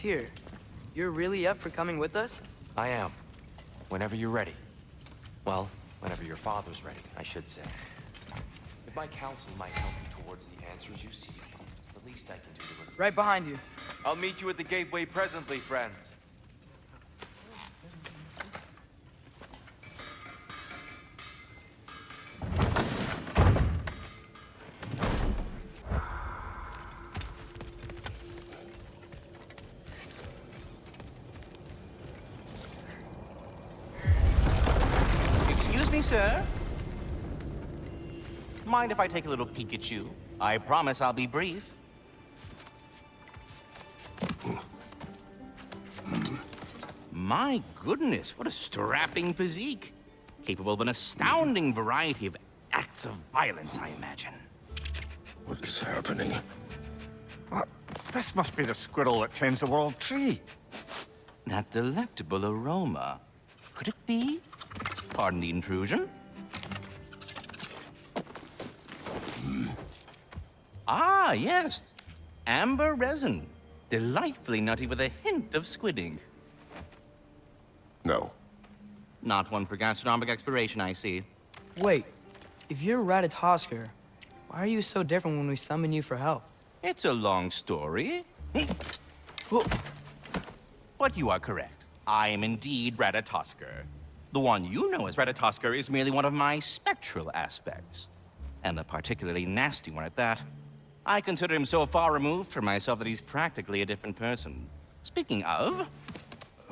here. You're really up for coming with us? I am. Whenever you're ready. Well, whenever your father's ready, I should say. If my counsel might help you towards the answers you seek, it's the least I can do to... Right behind you. I'll meet you at the gateway presently, friends. Excuse me, sir. Mind if I take a little peek at you? I promise I'll be brief. My goodness, what a strapping physique. Capable of an astounding variety of acts of violence, I imagine. What is happening? This must be the squirrel that tends the world tree. That delectable aroma. Could it be? Pardon the intrusion. Ah, yes. Amber resin. Delightfully nutty with a hint of squid ink. No. Not one for gastronomic exploration, I see. Wait, if you're Ratatoskr, why are you so different when we summon you for help? It's a long story. But you are correct. I am indeed Ratatoskr. The one you know as Ratatoskr is merely one of my spectral aspects. And a particularly nasty one at that. I consider him so far removed from myself that he's practically a different person. Speaking of...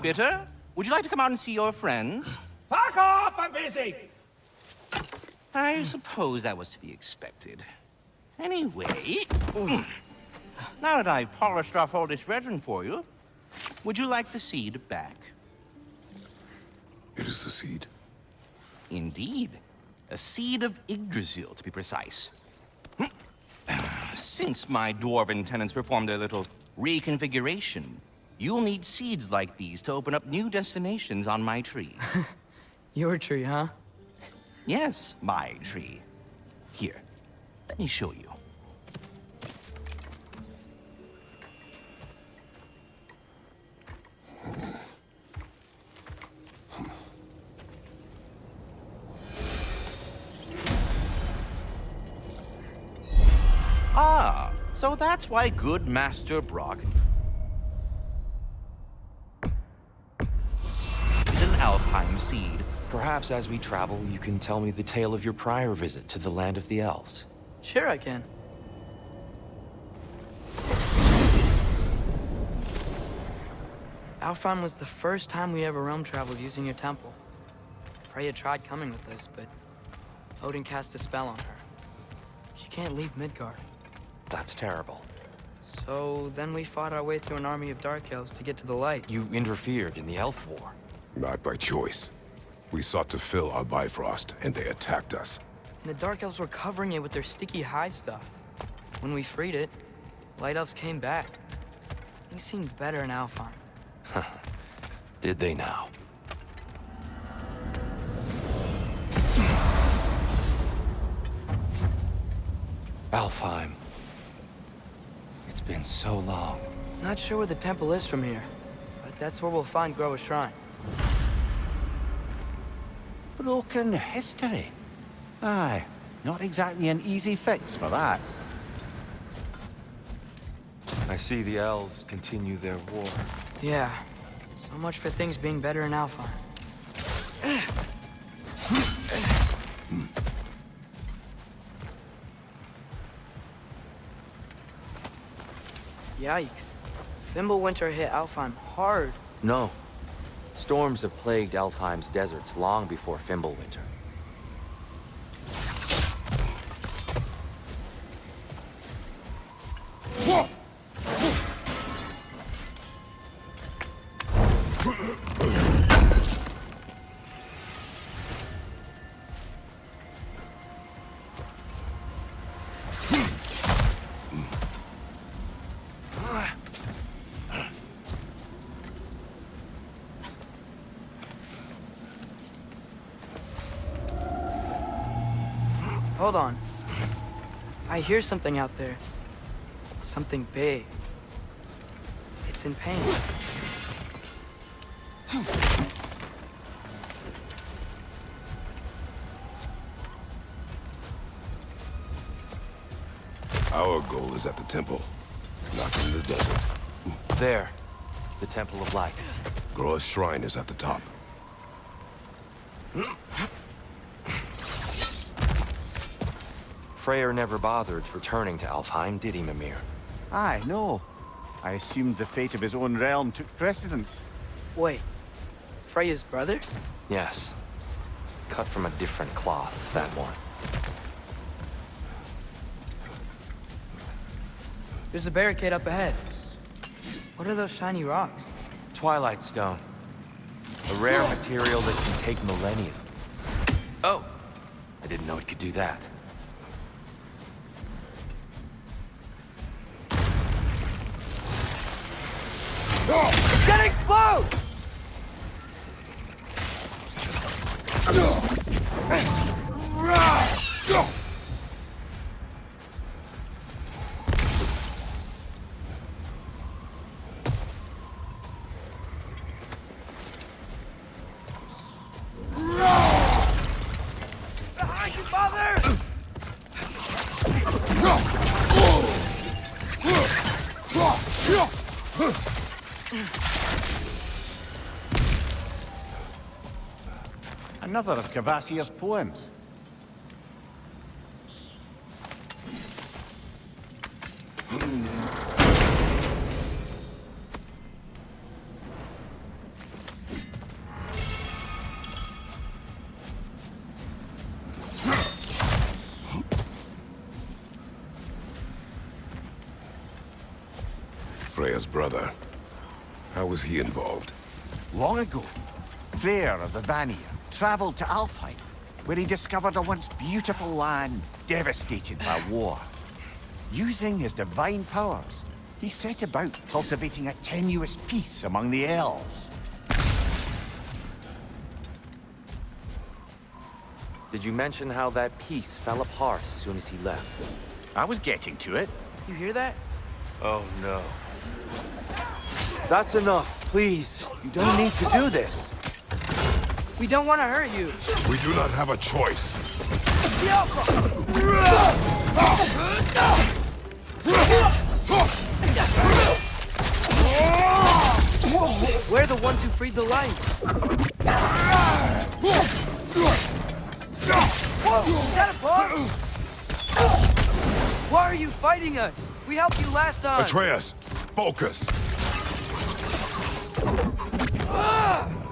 Bitter, would you like to come out and see your friends? Fuck off! I'm busy! I suppose that was to be expected. Anyway... Now that I've polished off all this resin for you, would you like the seed back? It is the seed. Indeed. A seed of Yggdrasil, to be precise. Since my dwarven tenants performed their little reconfiguration, you'll need seeds like these to open up new destinations on my tree. Your tree, huh? Yes, my tree. Here, let me show you. Ah, so that's why good Master Brock is an Alpine seed. Perhaps as we travel, you can tell me the tale of your prior visit to the land of the elves. Sure I can. Alfheim was the first time we ever realm traveled using your temple. Freya tried coming with us, but Odin cast a spell on her. She can't leave Midgard. That's terrible. So then we fought our way through an army of dark elves to get to the light. You interfered in the elf war. Not by choice. We sought to fill our Bifrost, and they attacked us. And the dark elves were covering it with their sticky hive stuff. When we freed it, light elves came back. Things seemed better in Alfheim. Did they now? Alfheim. It's been so long. Not sure where the temple is from here, but that's where we'll find Groa's shrine. Broken history. Aye, not exactly an easy fix for that. I see the elves continue their war. Yeah, so much for things being better in Alfheim. Yikes. Fimbulwinter hit Alfheim hard. No. Storms have plagued Alfheim's deserts long before Fimbulwinter. Hold on. I hear something out there. Something big. It's It's in pain. Our goal is at the temple, not in the desert. There. The Temple of Light. Groa's shrine is at the top. Freyr never bothered returning to Alfheim, did he, Mimir? Aye, no. I assumed the fate of his own realm took precedence. Wait, Freya's brother? Yes. Cut from a different cloth, that one. There's a barricade up ahead. What are those shiny rocks? Twilight Stone. A rare material that can take millennia. Oh! I didn't know it could do that. It's gonna explode! Behind you, father! Another of Kvasir's poems. Freya's brother. How was he involved? Long ago, Freyr of the Vanir traveled to Alfheim, where he discovered a once beautiful land devastated by war. Using his divine powers, he set about cultivating a tenuous peace among the elves. Did you mention how that piece fell apart as soon as he left? I was getting to it. You hear that? Oh no. That's enough, please. You don't need to do this. We don't want to hurt you. We do not have a choice. The Alpha! We're the ones who freed the light. Whoa! Is that a bug? Why are you fighting us? We helped you last time. Atreus, focus.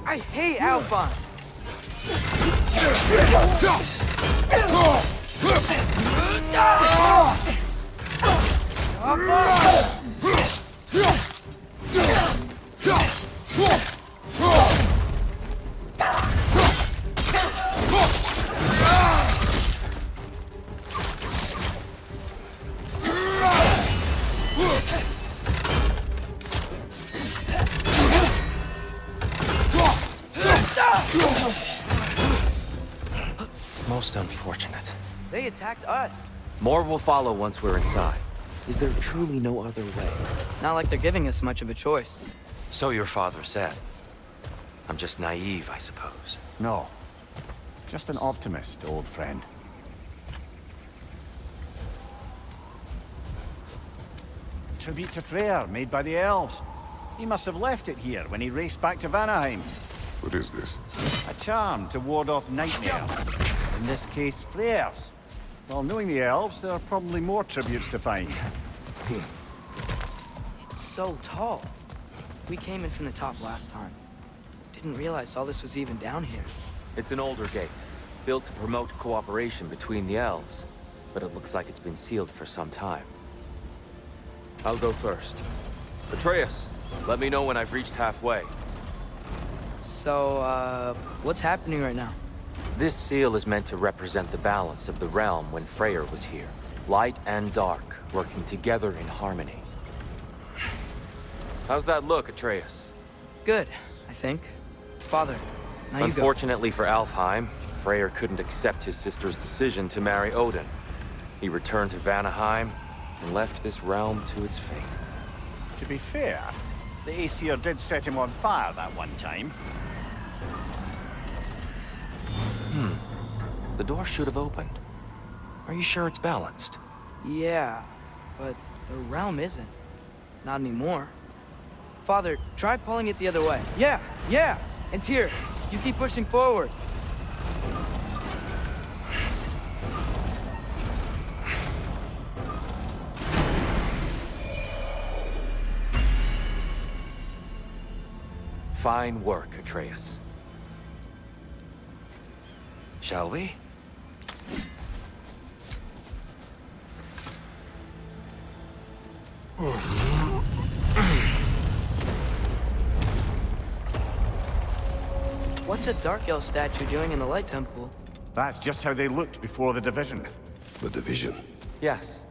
I hate Alpha. Most unfortunate. They attacked us. More will follow once we're inside. Is there truly no other way? Not like they're giving us much of a choice. So your father said. I'm just naive, I suppose. No. Just an optimist, old friend. Tribute to Freyr, made by the elves. He must have left it here when he raced back to Vanaheim. What is this? A charm to ward off nightmares. In this case, Freyr's. Well, knowing the elves, there are probably more tributes to find. It's so tall. We came in from the top last time. Didn't realize all this was even down here. It's an older gate, built to promote cooperation between the elves. But it looks like it's been sealed for some time. I'll go first. Atreus, let me know when I've reached halfway. So, what's happening right now? This seal is meant to represent the balance of the realm when Freyr was here. Light and dark, working together in harmony. How's that look, Atreus? Good, I think. Father, now you go. Unfortunately for Alfheim, Freyr couldn't accept his sister's decision to marry Odin. He returned to Vanaheim and left this realm to its fate. To be fair, The Aesir did set him on fire that one time. The door should have opened. Are you sure it's balanced? Yeah, but the realm isn't. Not anymore. Father, try pulling it the other way. Yeah! And Tyr, you keep pushing forward. Fine work, Atreus. Shall we? What's a Dark Elf statue doing in the Light Temple? That's just how they looked before the division. The division. Yes.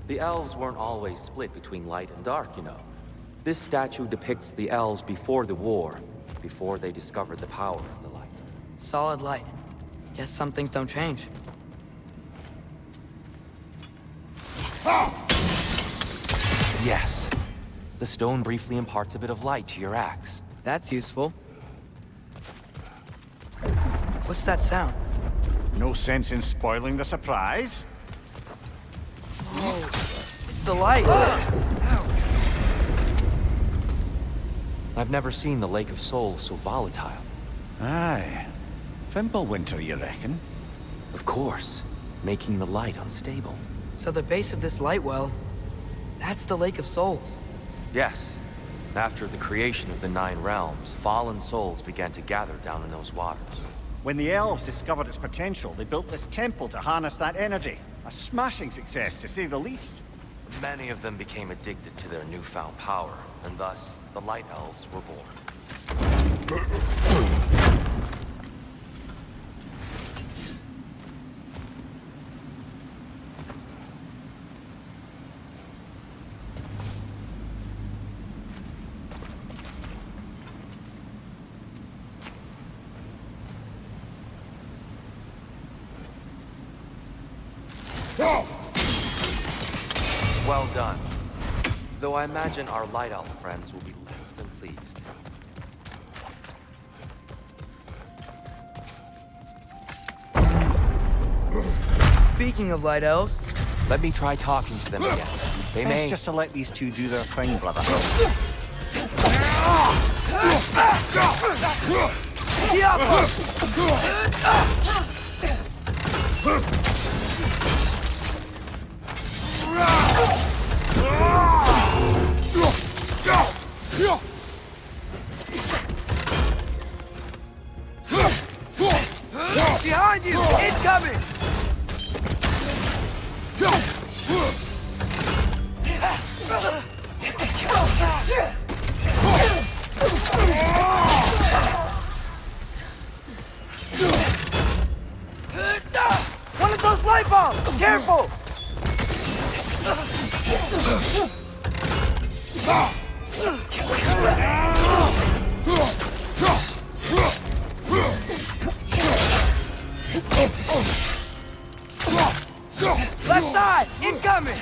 The elves weren't always split between light and dark, you know. This statue depicts the elves before the war, before they discovered the power of the light. Solid light. Guess some things don't change. Yes. The stone briefly imparts a bit of light to your axe. That's useful. What's that sound? No sense in spoiling the surprise. It's the light! I've never seen the Lake of Souls so volatile. Aye. Fimbulwinter, you reckon? Of course, making the light unstable. So the base of this light well, that's the Lake of Souls. Yes. After the creation of the Nine Realms, fallen souls began to gather down in those waters. When the elves discovered its potential, they built this temple to harness that energy. A smashing success, to say the least. Many of them became addicted to their newfound power, and thus, the Light Elves were born. Well done. Though I imagine our Light Elf friends will be less than pleased. Speaking of light elves, Let me try talking to them again. They Best may... just to let these two do their thing, brother. behind you! Incoming! One of those light bombs! Careful! Left side! Incoming!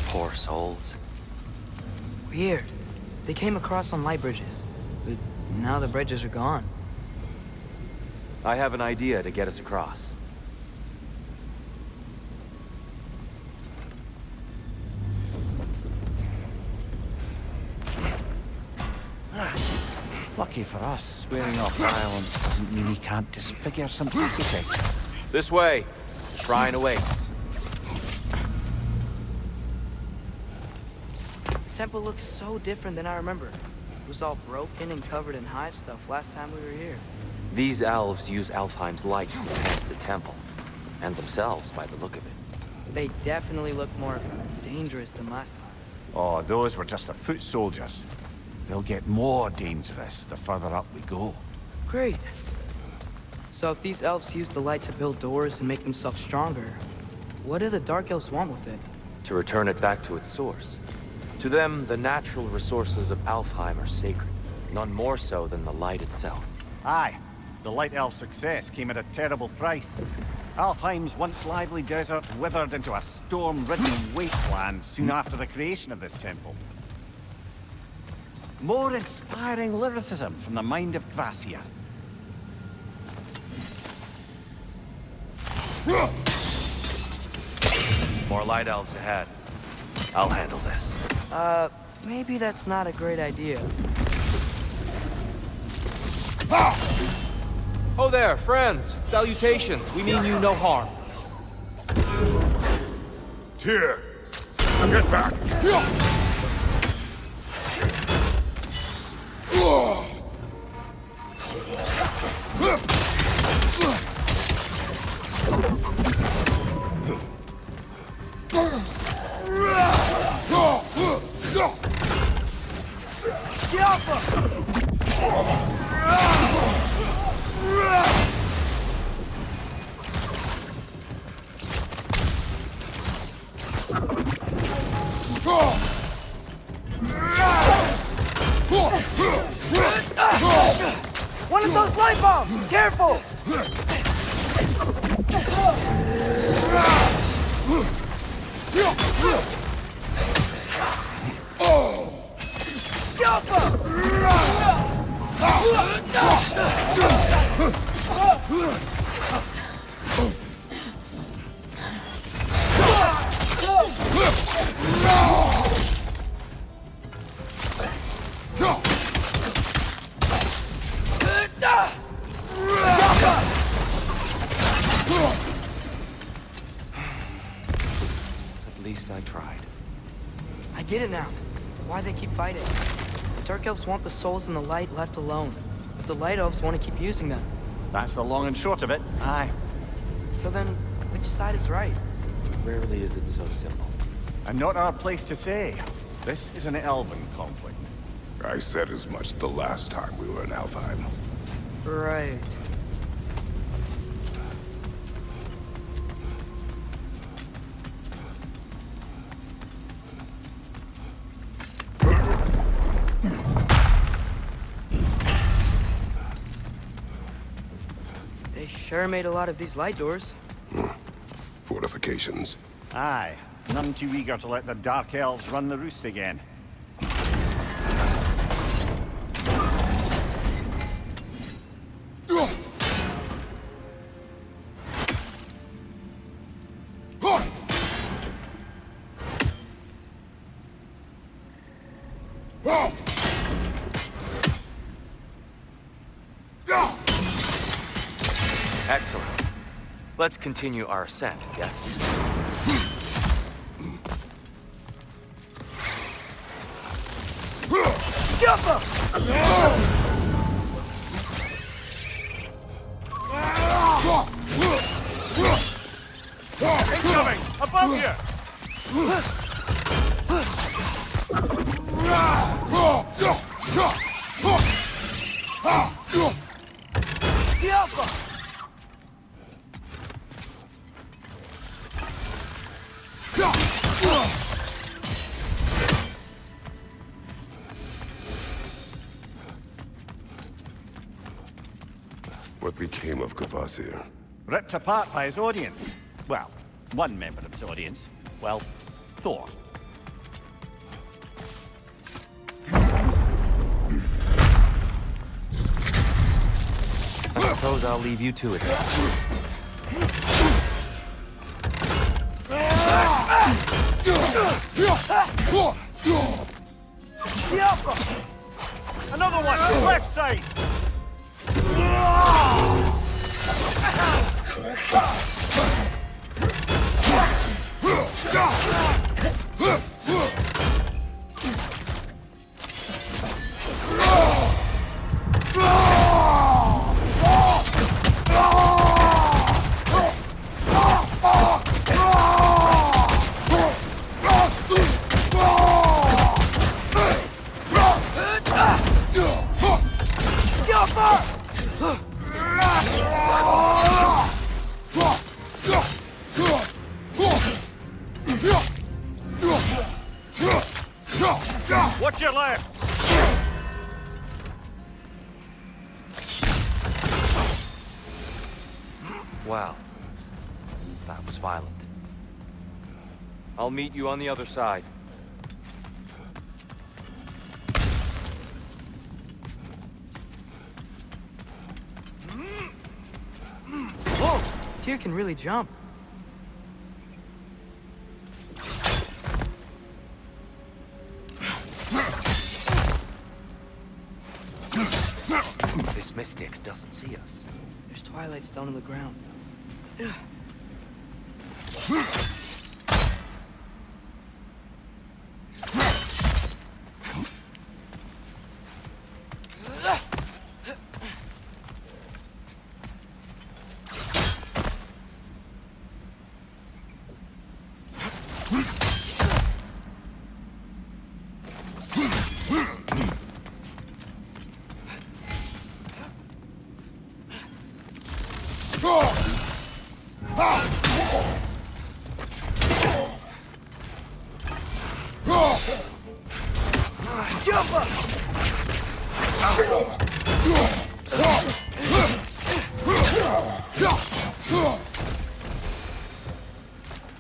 Poor souls. Weird. They came across on light bridges, but now the bridges are gone. I have an idea to get us across. Lucky for us, swearing off violence doesn't mean he can't disfigure some architecture. This way. The shrine awaits. The temple looks so different than I remember. It was all broken and covered in hive stuff last time we were here. These elves use Alfheim's light to enhance the temple. And themselves, by the look of it. They definitely look more dangerous than last time. Oh, those were just the foot soldiers. They'll get more dangerous the further up we go. Great. So if these elves use the light to build doors and make themselves stronger, what do the Dark Elves want with it? To return it back to its source. To them, the natural resources of Alfheim are sacred, none more so than the light itself. Aye, the Light Elf's success came at a terrible price. Alfheim's once lively desert withered into a storm-ridden wasteland soon after the creation of this temple. More inspiring lyricism from the mind of Kvasir. More light elves ahead. I'll handle this. Maybe that's not a great idea. Oh there, friends. Salutations. We mean you no harm. Tyr! Get back! One of those light bombs! Careful! At least I tried. I get it now. Why they keep fighting. The Dark Elves want the souls in the light left alone. But the Light Elves want to keep using them. That's the long and short of it. Aye. So then, which side is right? Rarely is it so simple. And not our place to say. This is an elven conflict. I said as much the last time we were in Alfheim. Right. They sure made a lot of these light doors. Fortifications. Aye. None too eager to let the Dark Elves run the roost again. Excellent. Let's continue our ascent, yes? Incoming! Above you! What became of Kvasir? Ripped apart by his audience. Well, one member of his audience. Well, Thor. I suppose I'll leave you to it. Another one! Left side! left! Wow. That was violent. I'll meet you on the other side. Whoa! Tyr can really jump. This mystic doesn't see us. There's twilight stone on the ground.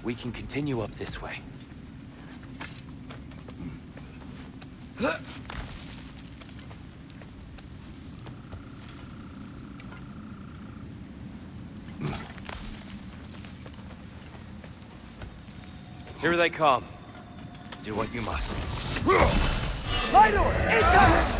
We can continue up this way. Here they come. Do what you must. Idol! Incoming!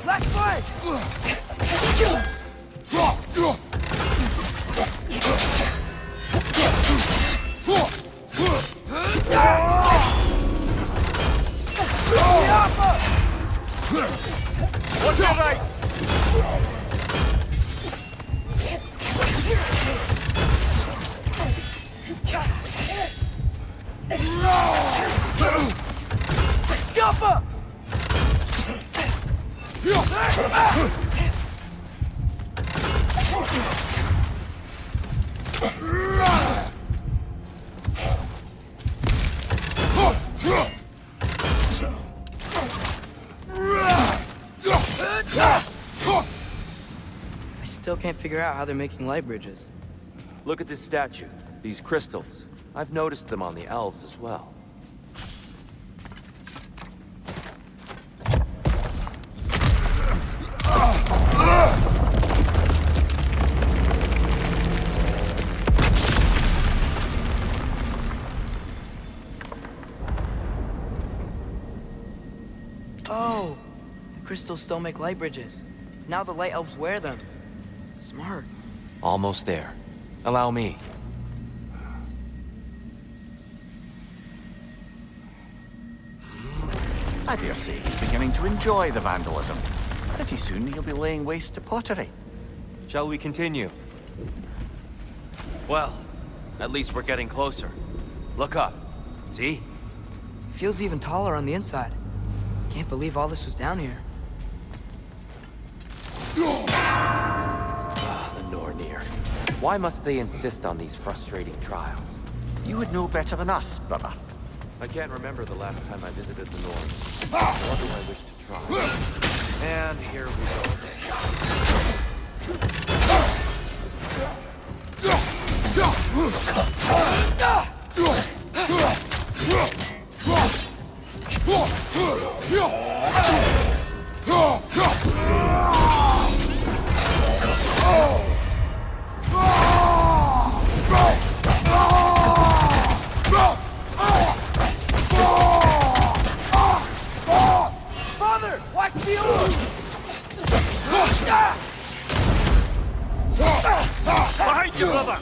Black flag! What's your right? Jumper! I still can't figure out how they're making light bridges. Look at this statue. These crystals. I've noticed them on the elves as well. Oh! The crystals still make light bridges. Now the light elves wear them. Smart. Almost there. Allow me. I dare say he's beginning to enjoy the vandalism. Pretty soon he'll be laying waste to pottery. Shall we continue? Well, at least we're getting closer. Look up. See? Feels even taller on the inside. Can't believe all this was down here. The Nornir. Why must they insist on these frustrating trials? You would know better than us, brother. I can't remember the last time I visited the Norse. What do I wish to try? And here Father! Watch the oar! Behind you, brother!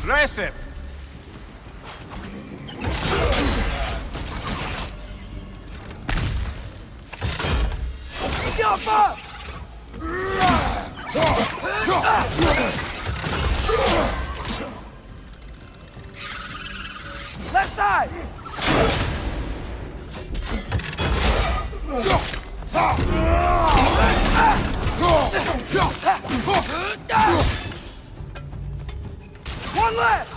Impressive! Jump up! Left side! One left!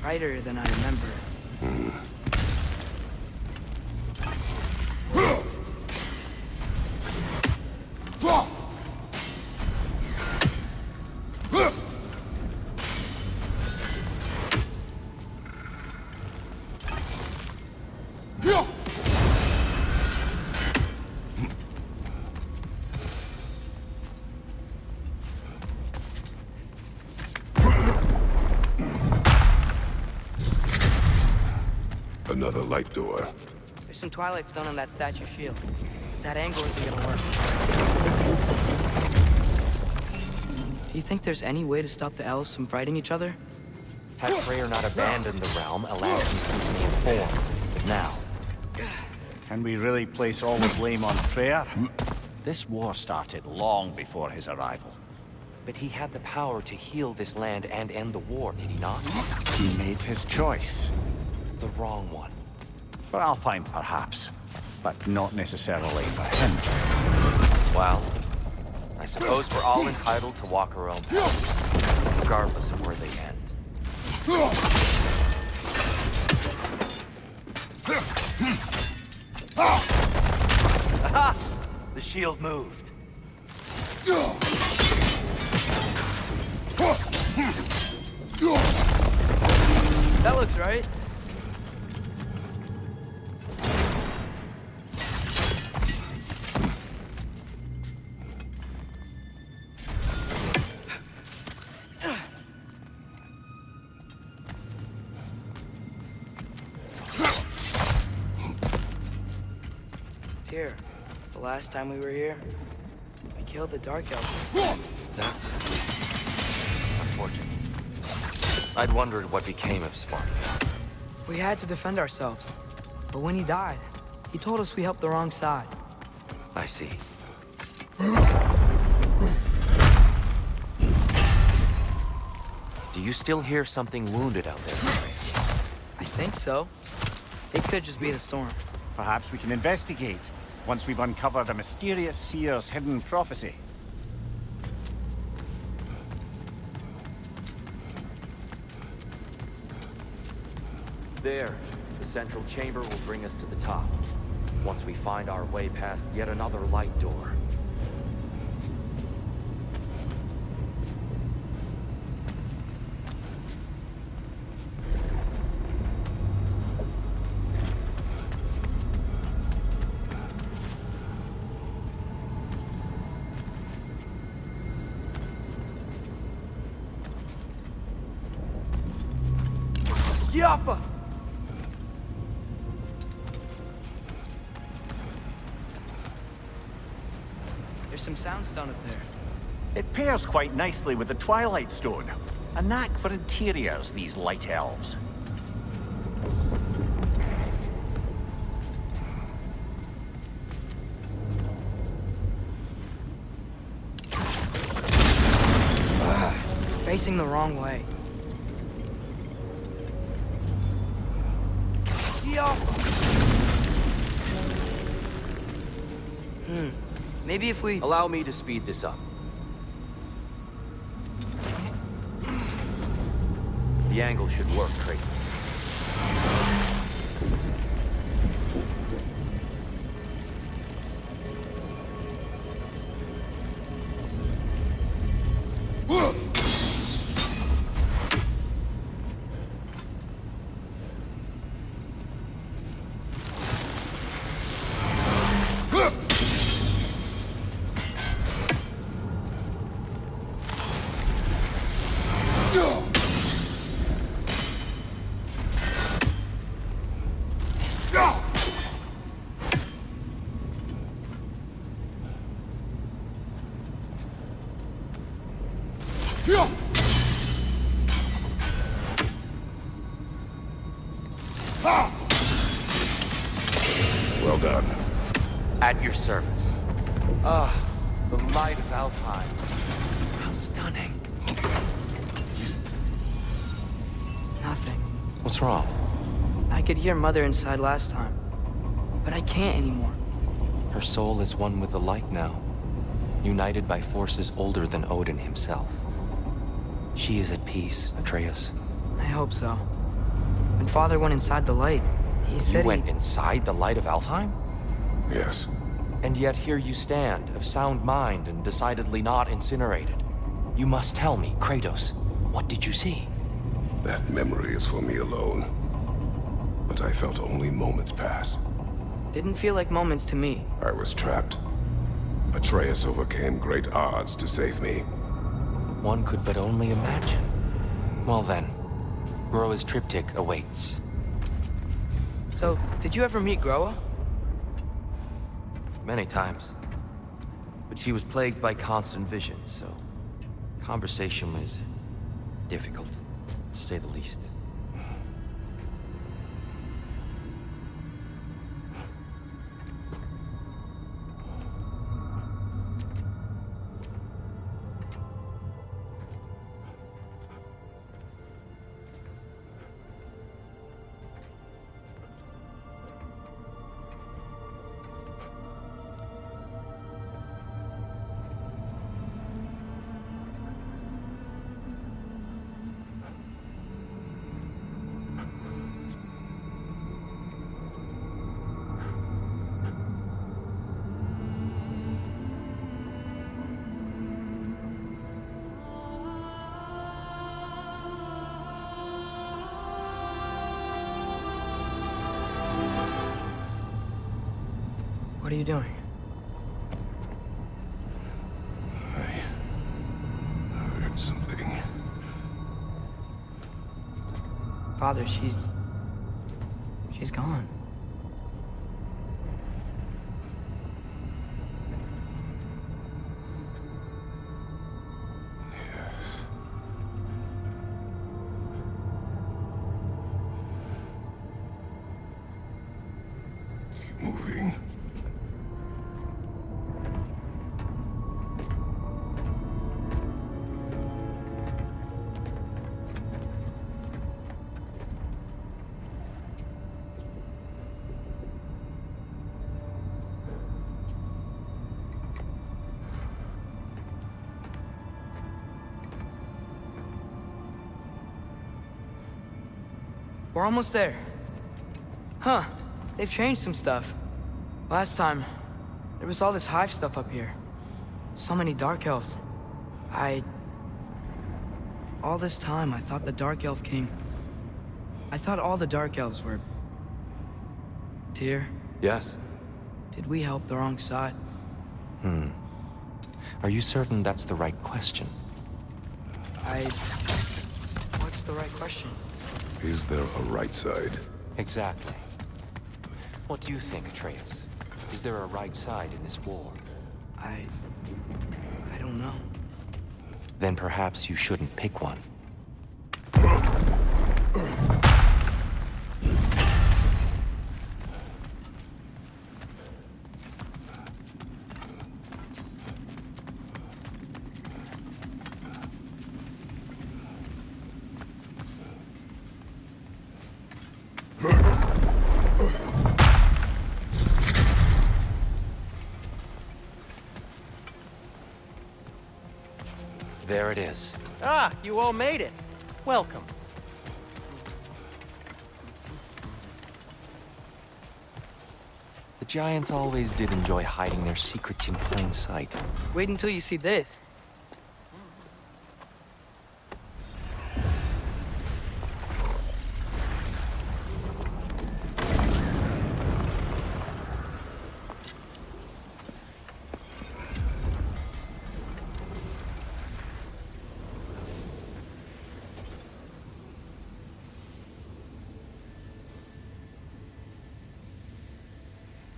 Brighter than I remember. Another light door. There's some twilight stone on that statue shield. That angle isn't gonna work. Do you think there's any way to stop the elves from fighting each other? Had Freyr not abandoned the realm, allowed some piecemeal form. But now, Can we really place all the blame on Freyr? This war started long before his arrival. but he had the power to heal this land and end the war, did he not? He made his choice. The wrong one. For Alfheim, perhaps. But not necessarily for him. Well, I suppose we're all entitled to walk our own path, regardless of where they end. Aha! The shield moved. That looks right. Here, the last time we were here, we killed the Dark Elf. That's unfortunate. I'd wondered what became of Sparta. We had to defend ourselves. But when he died, he told us we helped the wrong side. I see. Do you still hear something wounded out there? I think so. It could just be the storm. Perhaps we can investigate, once we've uncovered a mysterious seer's hidden prophecy. There, the central chamber will bring us to the top. Once we find our way past yet another light door. Yappa! There's some soundstone up there. It pairs quite nicely with the Twilight Stone. A knack for interiors, these light elves. It's facing the wrong way. Maybe if we... Allow me to speed this up. The angle should work, Kratos. Well done. At your service. Ah, the light of Alfheim. How stunning. Nothing. What's wrong? I could hear Mother inside last time, but I can't anymore. Her soul is one with the light now, united by forces older than Odin himself. She is at peace, Atreus. I hope so. When Father went inside the light, he You said went inside the light of Alfheim? Yes. And yet here you stand, of sound mind and decidedly not incinerated. You must tell me, Kratos, what did you see? That memory is for me alone. But I felt only moments pass. Didn't feel like moments to me. I was trapped. Atreus overcame great odds to save me. One could but only imagine. Well then, Groa's triptych awaits. So, did you ever meet Groa? Many times. But she was plagued by constant visions, so conversation was difficult, to say the least. What are you doing? I heard something. Father, she's gone. Yes. Keep moving. We're almost there. Huh. They've changed some stuff. Last time, there was all this hive stuff up here. So many Dark Elves. All this time, I thought the Dark Elf King... I thought all the Dark Elves were... Tyr, Yes? did we help the wrong side? Are you certain that's the right question? What's the right question? Is there a right side? Exactly. What do you think, Atreus? Is there a right side in this war? I don't know. Then perhaps you shouldn't pick one. There it is. Ah, you all made it. Welcome. The giants always did enjoy hiding their secrets in plain sight. Wait until you see this.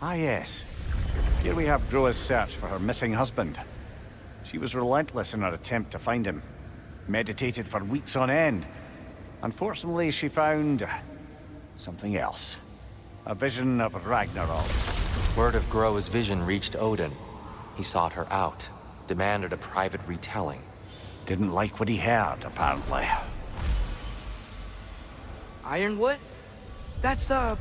Ah, yes. Here we have Groa's search for her missing husband. She was relentless in her attempt to find him. meditated for weeks on end. Unfortunately, she found something else. A vision of Ragnarok. Word of Groa's vision reached Odin. He sought her out, demanded a private retelling. Didn't like what he heard, apparently. Ironwood? That's the...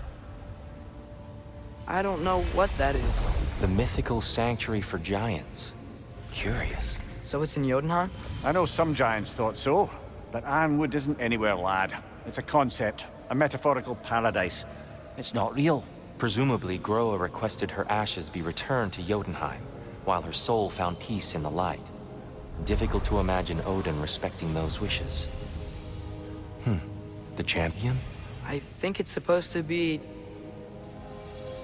I don't know what that is. The mythical sanctuary for giants. Curious. So it's in Jotunheim? I know some giants thought so, but Ironwood isn't anywhere, lad. It's a concept, a metaphorical paradise. It's not real. Presumably, Groa requested her ashes be returned to Jotunheim, while her soul found peace in the light. Difficult to imagine Odin respecting those wishes. The champion? I think it's supposed to be...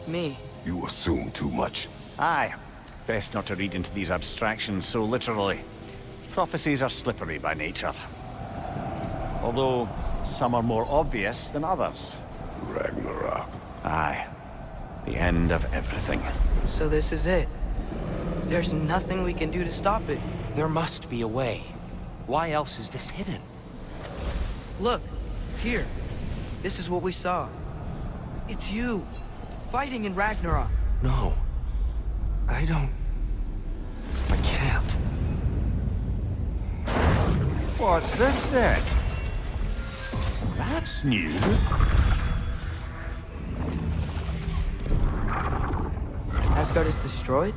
me. You assume too much. Aye. Best not to read into these abstractions so literally. Prophecies are slippery by nature. Although, some are more obvious than others. Ragnarok. Aye. The end of everything. So this is it. There's nothing we can do to stop it. There must be a way. Why else is this hidden? Look, here. This is what we saw. It's you, fighting in Ragnarok. No. I can't. What's this then? That's new. Asgard is destroyed?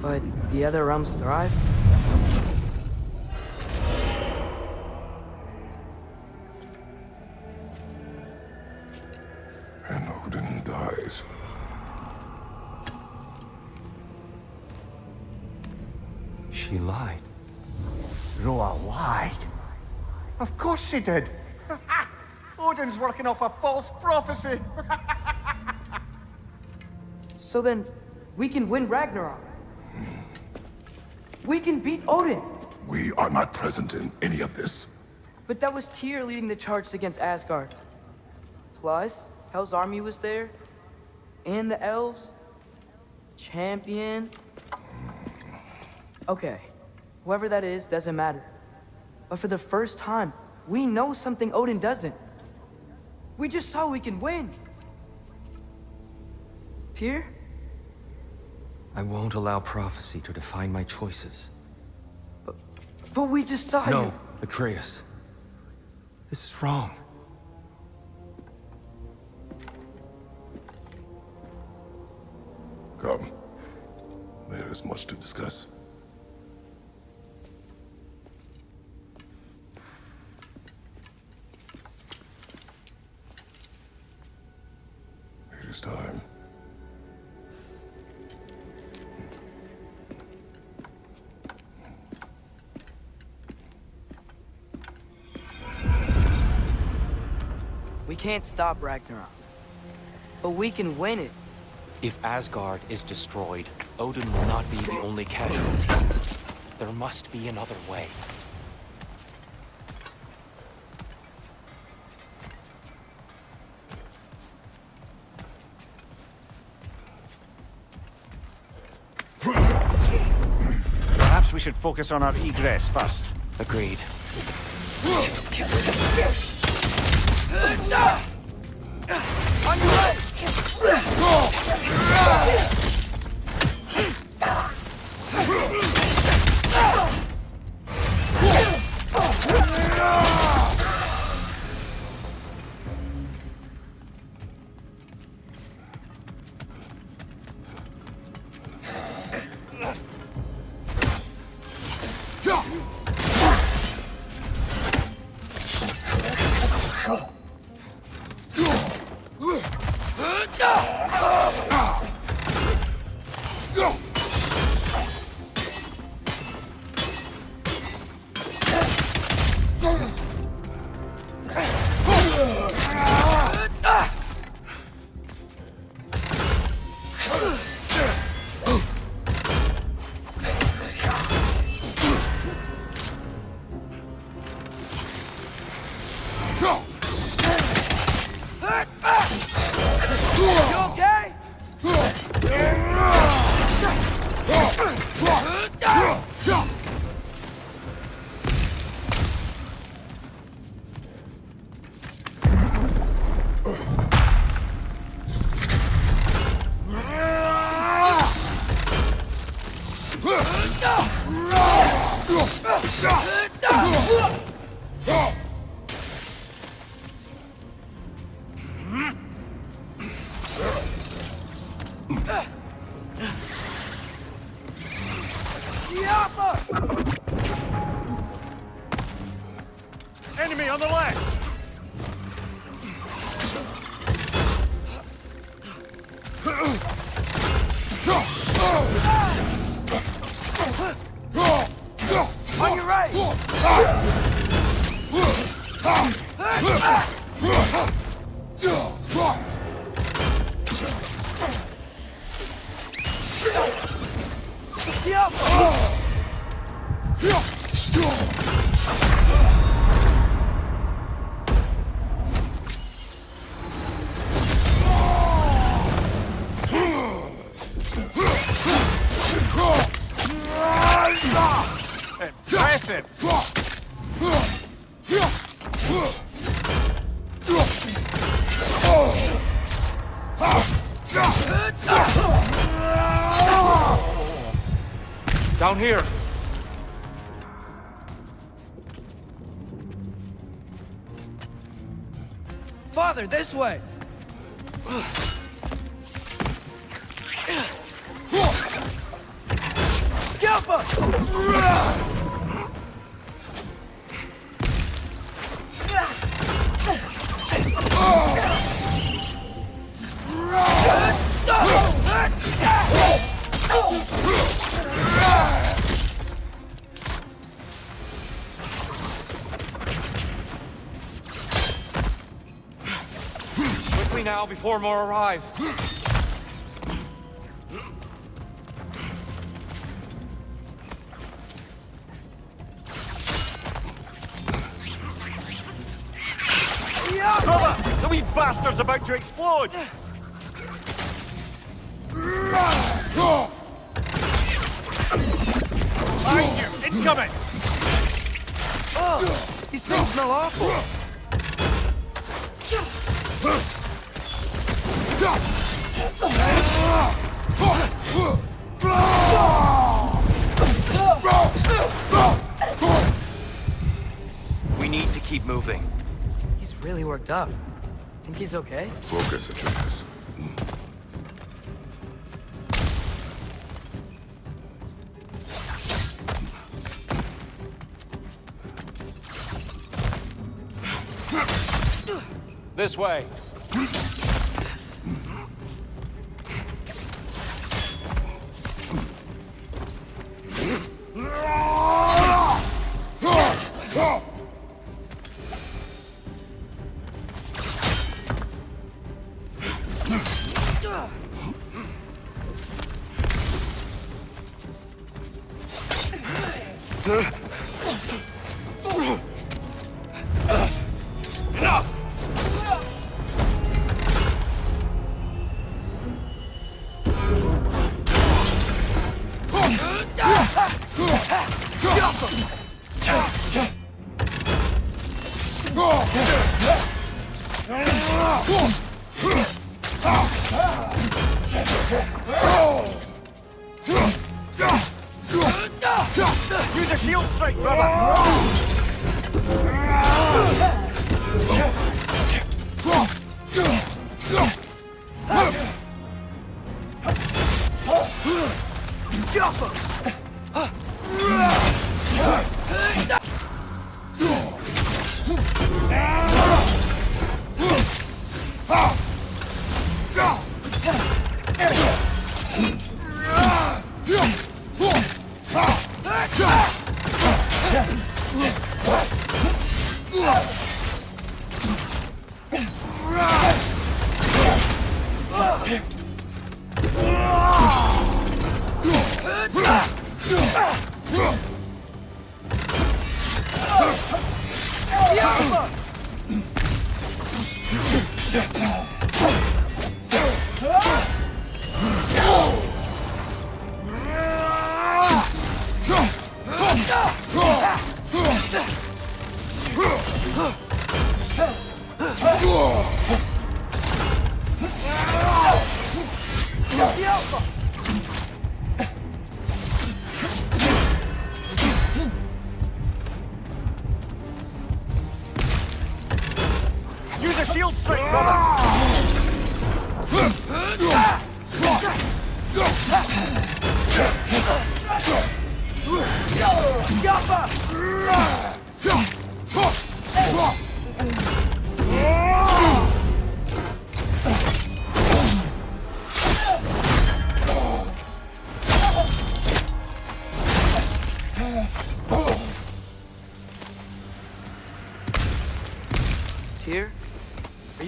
But the other realms thrive? And Odin dies. She lied. Roa lied. Of course she did. Odin's working off a false prophecy. So then, we can win Ragnarok. We can beat Odin. We are not present in any of this. But that was Tyr leading the charge against Asgard. Plus, Hell's army was there. And the elves. Champion. Okay. Whoever that is, doesn't matter. But for the first time, we know something Odin doesn't. We just saw we can win. Tyr? I won't allow prophecy to define my choices. But we just saw you. No, Atreus. This is wrong. Come. There is much to discuss. It is time. We can't stop Ragnarok. But we can win it. If Asgard is destroyed, Odin will not be the only casualty. There must be another way. Perhaps we should focus on our egress first. Agreed. On your way! okay? Enemy on the left! On your right! Impressive! Down here. Father, this way! Quickly now, before more arrive. Cover! The wee bastard's about to explode! Behind you! Incoming! Oh, these things smell awful. We need to keep moving. He's really worked up. Think he's okay? Focus, Atreus. This way. Use a shield strike, brother!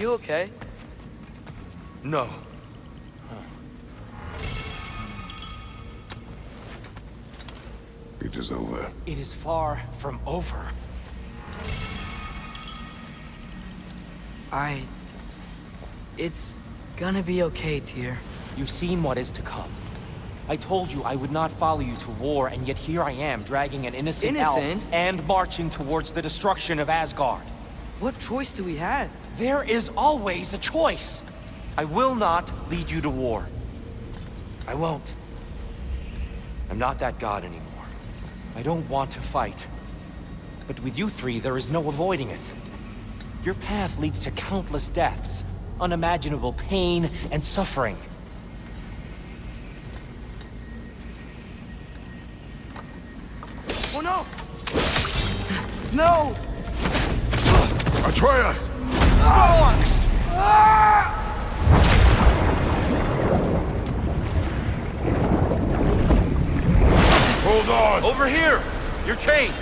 you okay? No. It is over. It is far from over. It's gonna be okay, Tyr. You've seen what is to come. I told you I would not follow you to war, and yet here I am, dragging an innocent elf Innocent? and marching towards the destruction of Asgard. What choice do we have? There is always a choice. I will not lead you to war. I won't. I'm not that god anymore. I don't want to fight. But with you three, there is no avoiding it. Your path leads to countless deaths, unimaginable pain and suffering. Oh no! No! Atreus! Hold on! Over here! Your chains!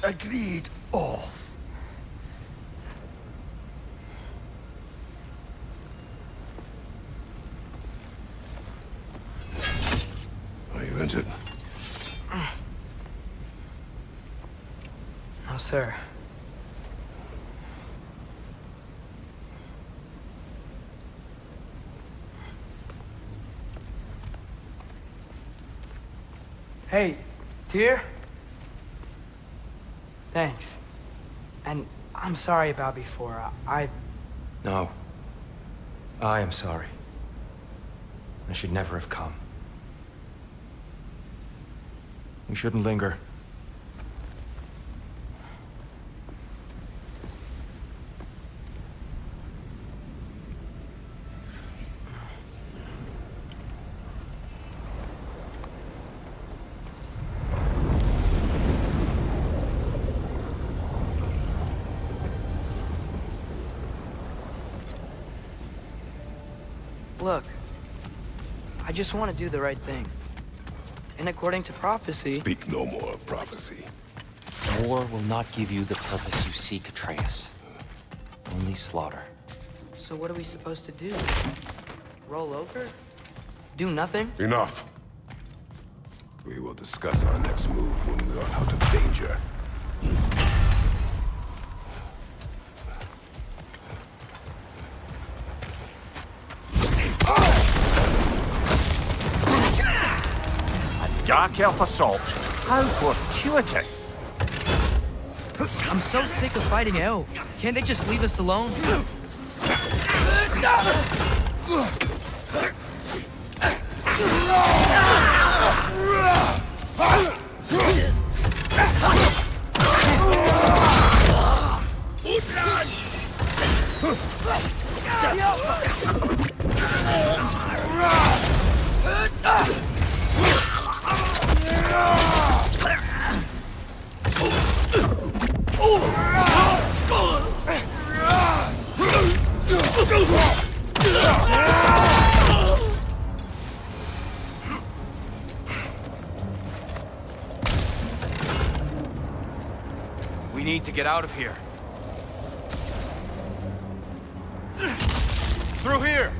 Agreed. Oh. Are you injured? No, sir. Hey, Tyr? Thanks. And I'm sorry about before. No. I am sorry. I should never have come. We shouldn't linger. Look, I just want to do the right thing. And according to prophecy... Speak no more of prophecy. War will not give you the purpose you seek, Atreus. Only slaughter. So what are we supposed to do? Roll over? Do nothing? Enough. We will discuss our next move when we are out of danger. Dark elf assault. How fortuitous. I'm so sick of fighting elves. Can't they just leave us alone? We need to get out of here. Through here!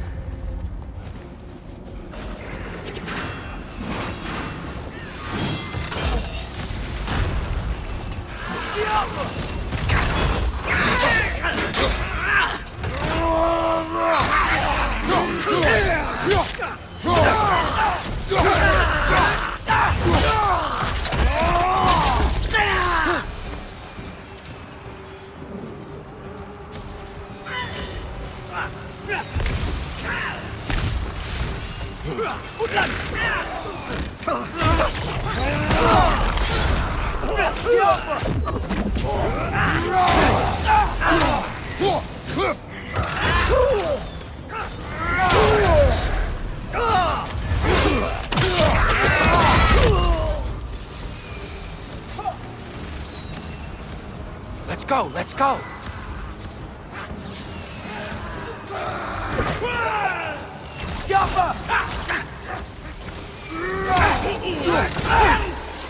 Let's go, let's go!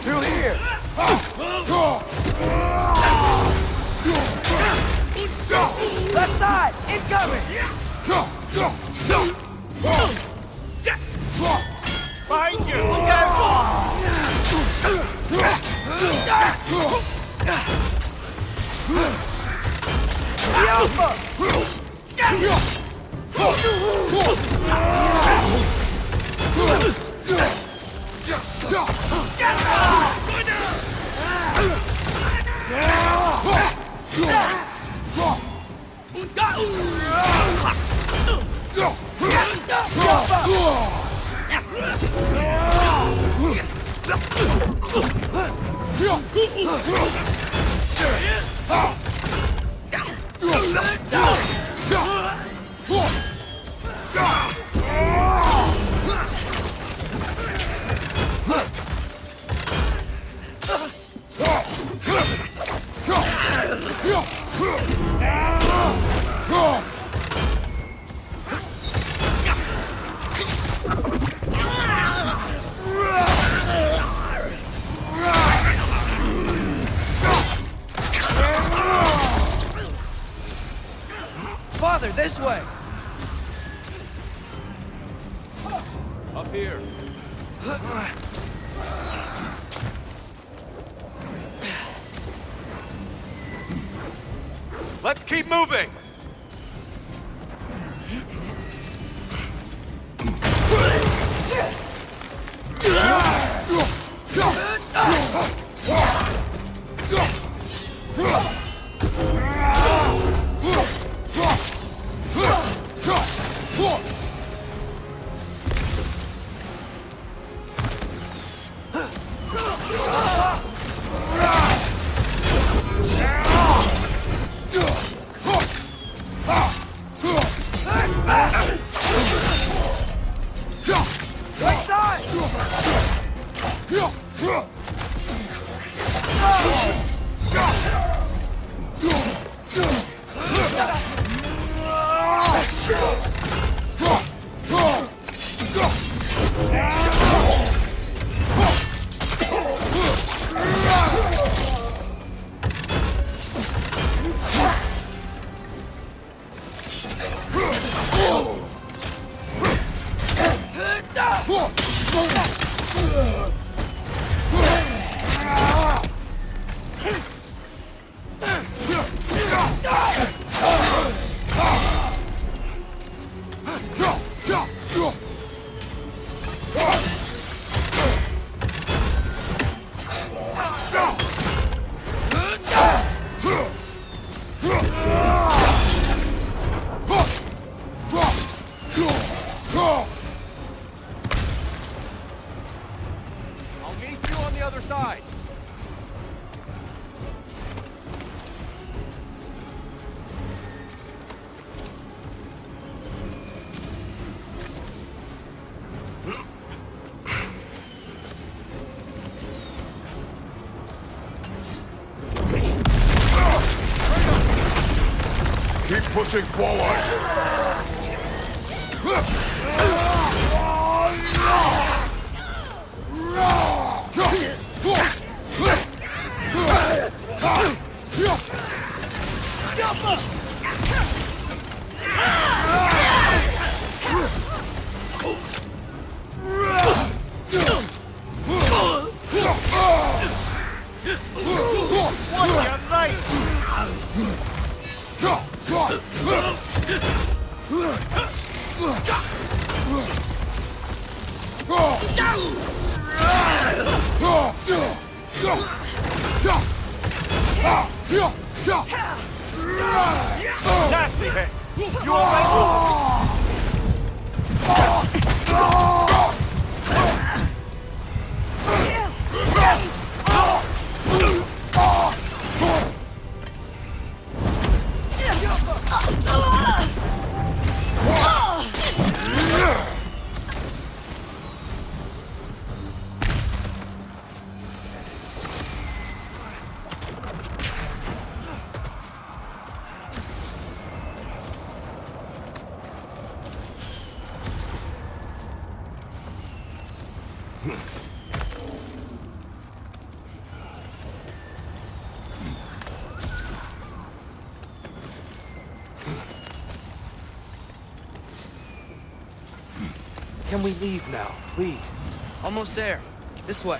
Through here! Left side! Incoming! Behind you! Look out! Father, this way! Up here. Let's keep moving! Keep pushing forward! Nasty hit! You alright? Can we leave now, please? Almost there. This way.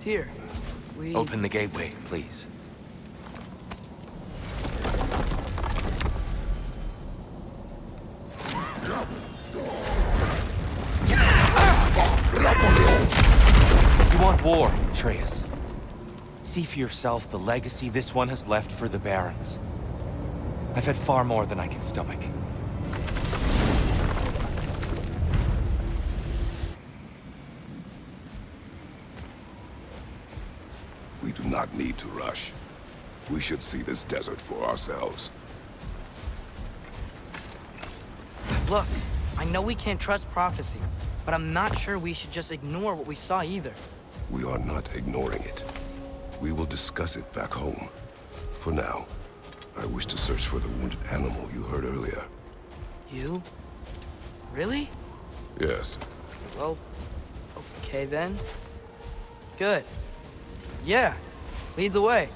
Here. We... Open the gateway, please. You want war, Atreus. See for yourself the legacy this one has left for the Barons. I've had far more than I can stomach. We do not need to rush. We should see this desert for ourselves. Look, I know we can't trust prophecy, but I'm not sure we should just ignore what we saw either. We are not ignoring it. We will discuss it back home. For now, I wish to search for the wounded animal you heard earlier. You? Really? Yes. Well, okay then. Good. Yeah, lead the way.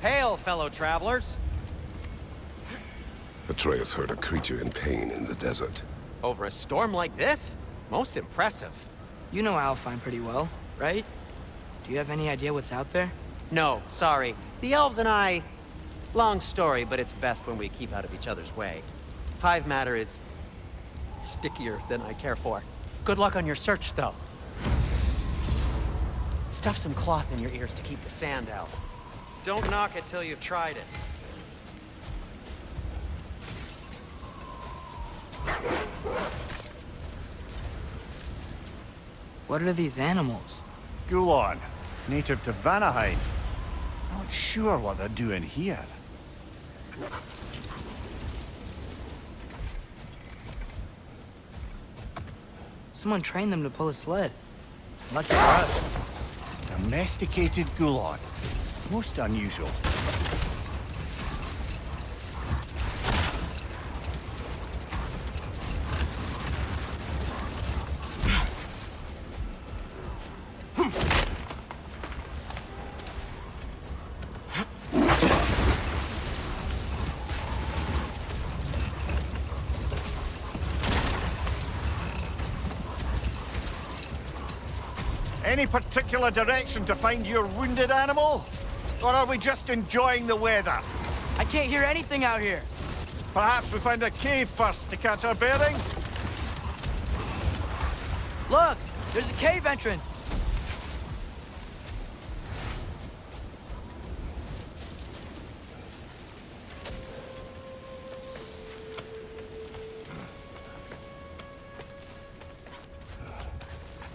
Hail, fellow travelers. Atreus heard a creature in pain in the desert. Over a storm like this? Most impressive. You know Alfheim pretty well, right? Do you have any idea what's out there? No, sorry. The elves and I... Long story, but it's best when we keep out of each other's way. Hive matter is... stickier than I care for. Good luck on your search, though. Stuff some cloth in your ears to keep the sand out. Don't knock it till you've tried it. What are these animals? Gulon, native to Vanaheim. Not sure what they're doing here. Someone trained them to pull a sled. Lucky for us. Domesticated Gulon. Most unusual. Any particular direction to find your wounded animal? Or are we just enjoying the weather? I can't hear anything out here. Perhaps we find a cave first to catch our bearings? Look, there's a cave entrance.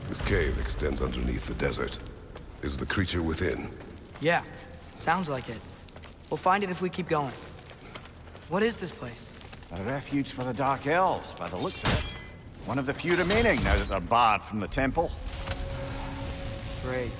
This cave extends underneath the desert. Is the creature within? Yeah, sounds like it. We'll find it if we keep going. What is this place? A refuge for the Dark Elves, by the looks of it. One of the few remaining now that they're barred from the temple. Great.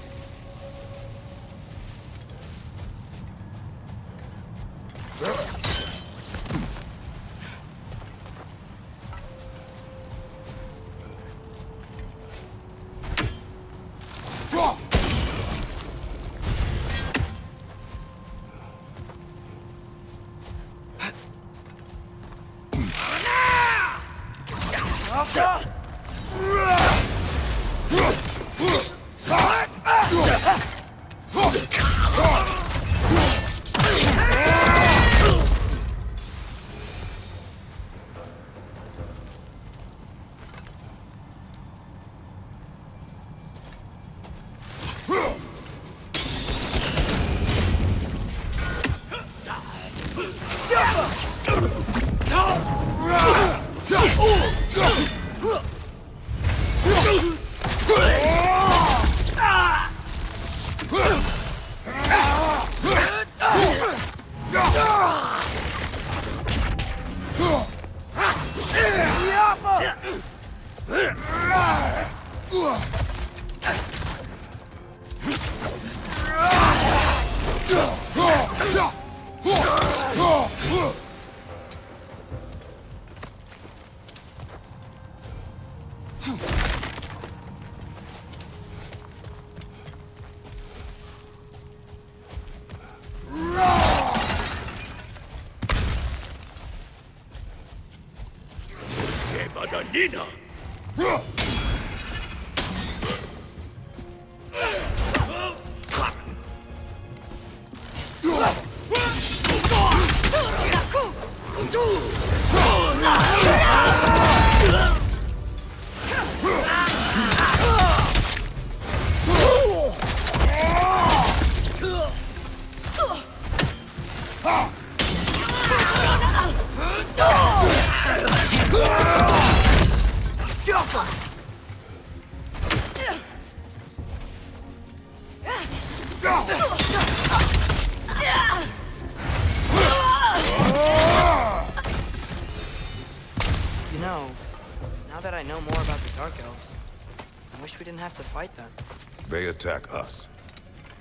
You know, now that I know more about the Dark Elves, I wish we didn't have to fight them. They attack us.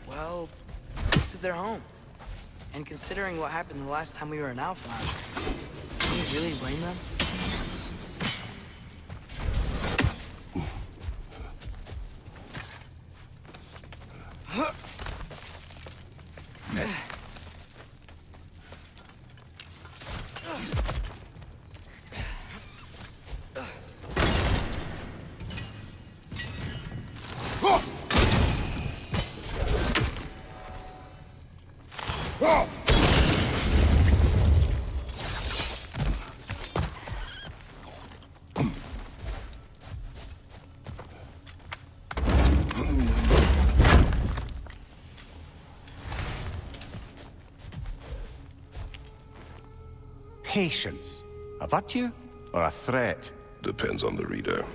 Well, this is their home. And considering what happened the last time we were in Alfheim, can you really blame them? Patience. A virtue or a threat? Depends on the reader.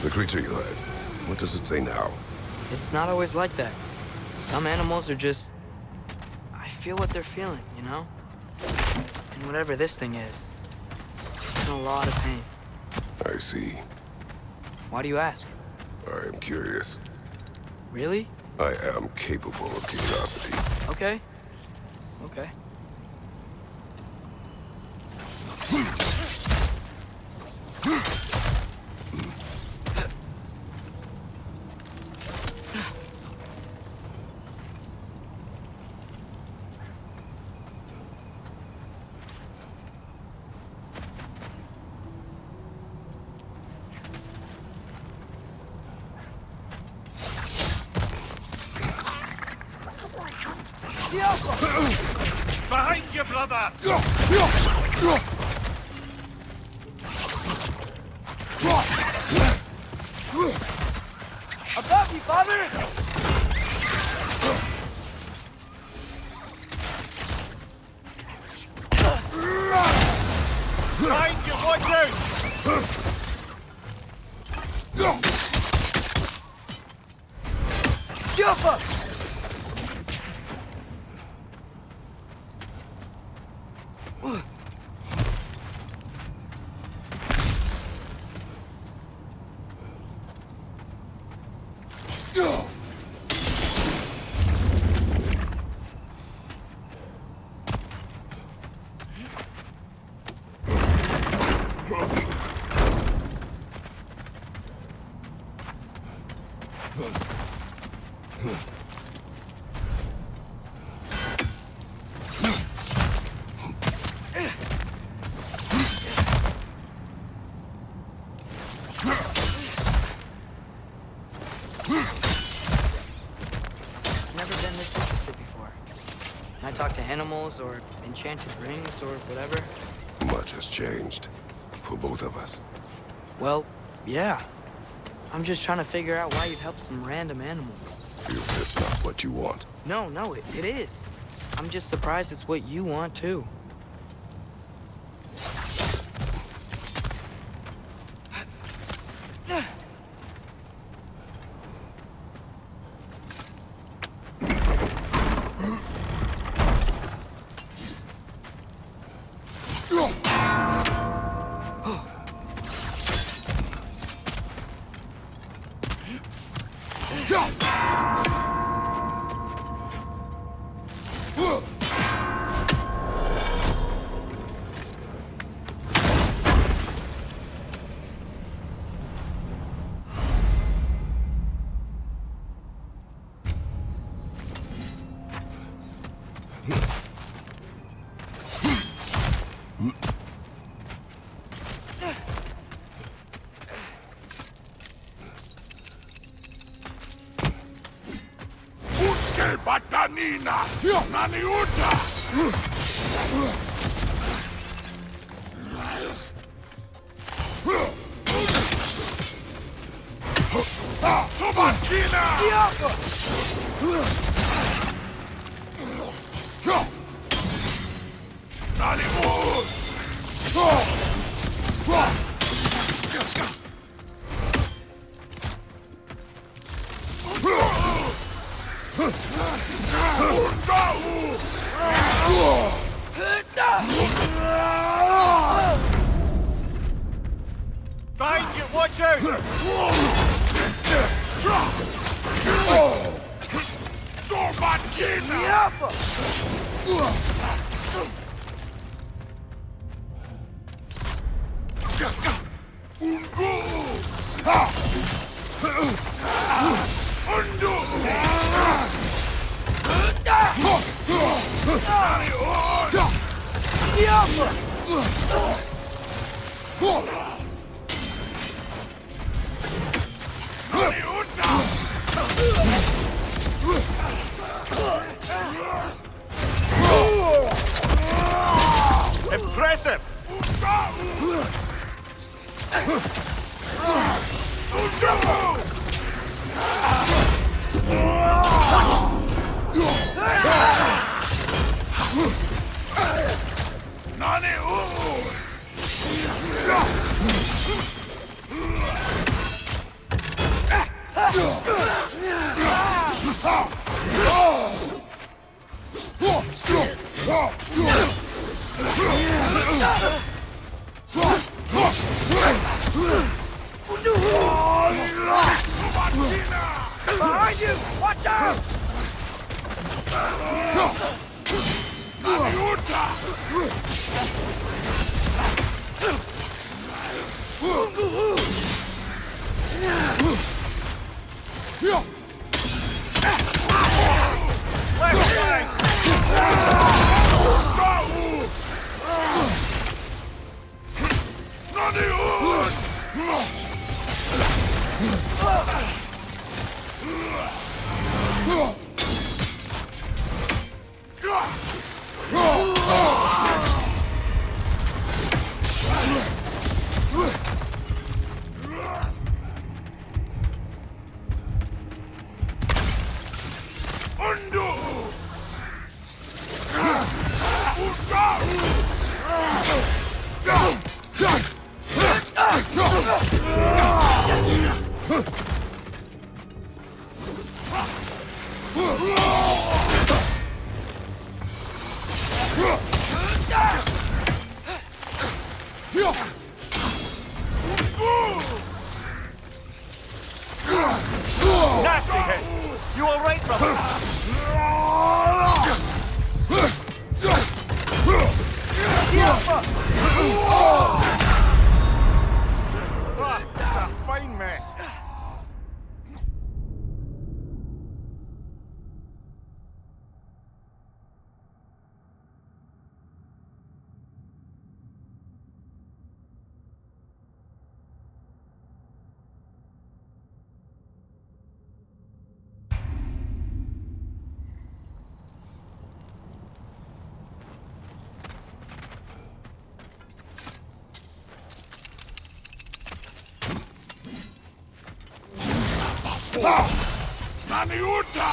The creature you heard, what does it say now? It's not always like that. Some animals are just... I feel what they're feeling, you know? And whatever this thing is, it's in a lot of pain. I see. Why do you ask? I am curious. Really? I am capable of curiosity. Okay. Okay. Behind you, brother! Above you, father! Behind you, watch out! Jump up! Talk to animals or enchanted rings or whatever? Much has changed. For both of us. Well, yeah. I'm just trying to figure out why you'd help some random animals. Is this not what you want? No, it is. I'm just surprised it's what you want, too. Batanina! Naniuta! Subakina! Naniud! Behind you, watch out! Impressive! Behind you! Watch out! Nasty hit! You all right, brother? That's a fine mess. Naniuta!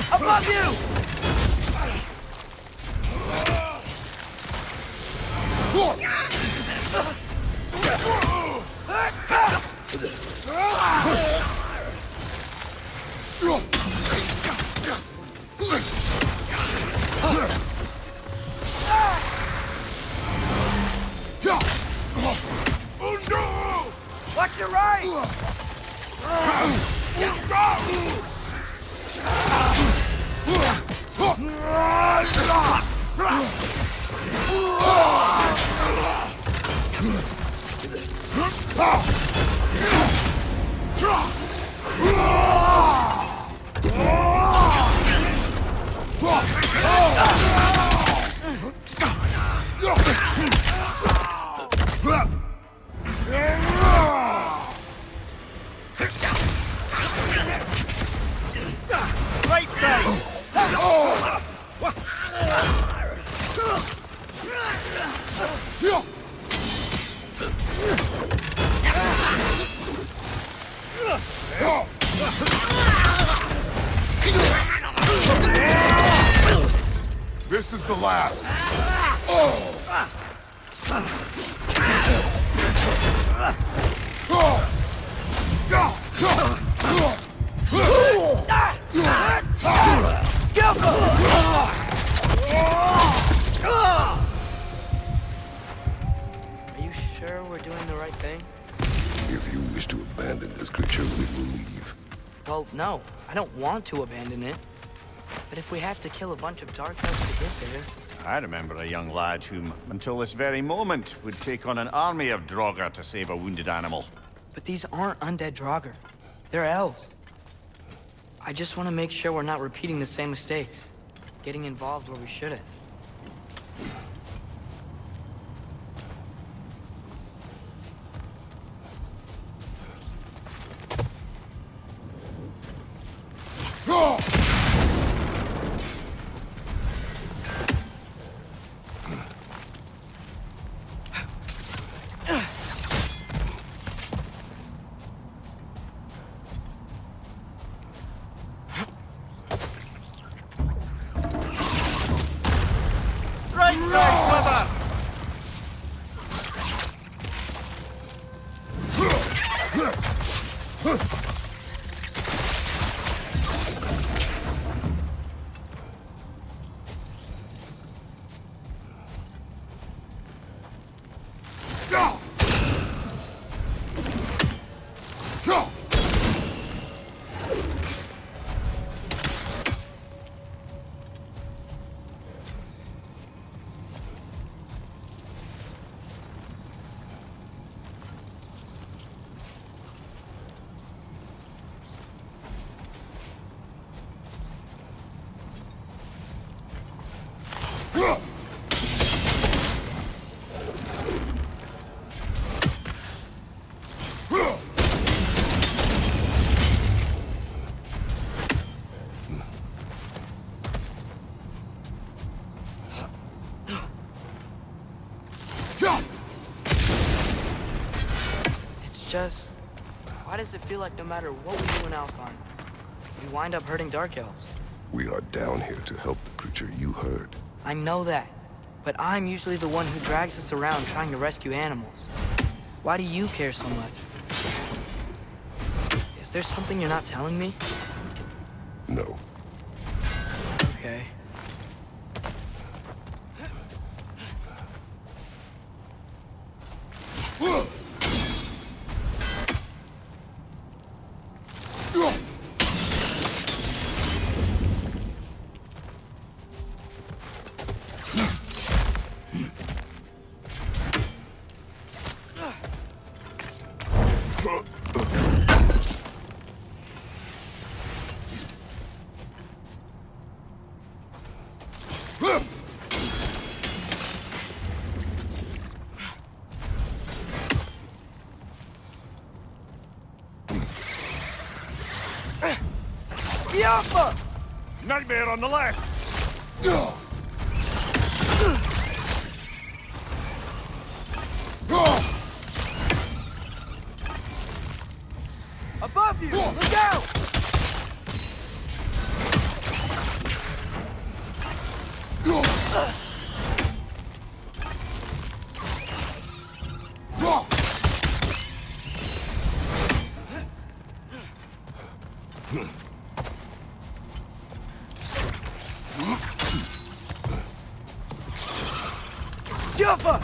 Above you! Watch your right! Right side! This is the last. Are you sure we're doing the right thing? If you wish to abandon this creature, we will leave. Well, no. I don't want to abandon it. But if we have to kill a bunch of dark elves to get there... I remember a young lad whom, until this very moment, would take on an army of Draugr to save a wounded animal. But these aren't undead Draugr. They're elves. I just want to make sure we're not repeating the same mistakes. Getting involved where we shouldn't. Just, why does it feel like no matter what we do in Alfheim, we wind up hurting Dark Elves? We are down here to help the creature you heard. I know that, but I'm usually the one who drags us around trying to rescue animals. Why do you care so much? Is there something you're not telling me? No. Okay. Jaffa! Nightmare on the left! Above you! Look out! Jaffa!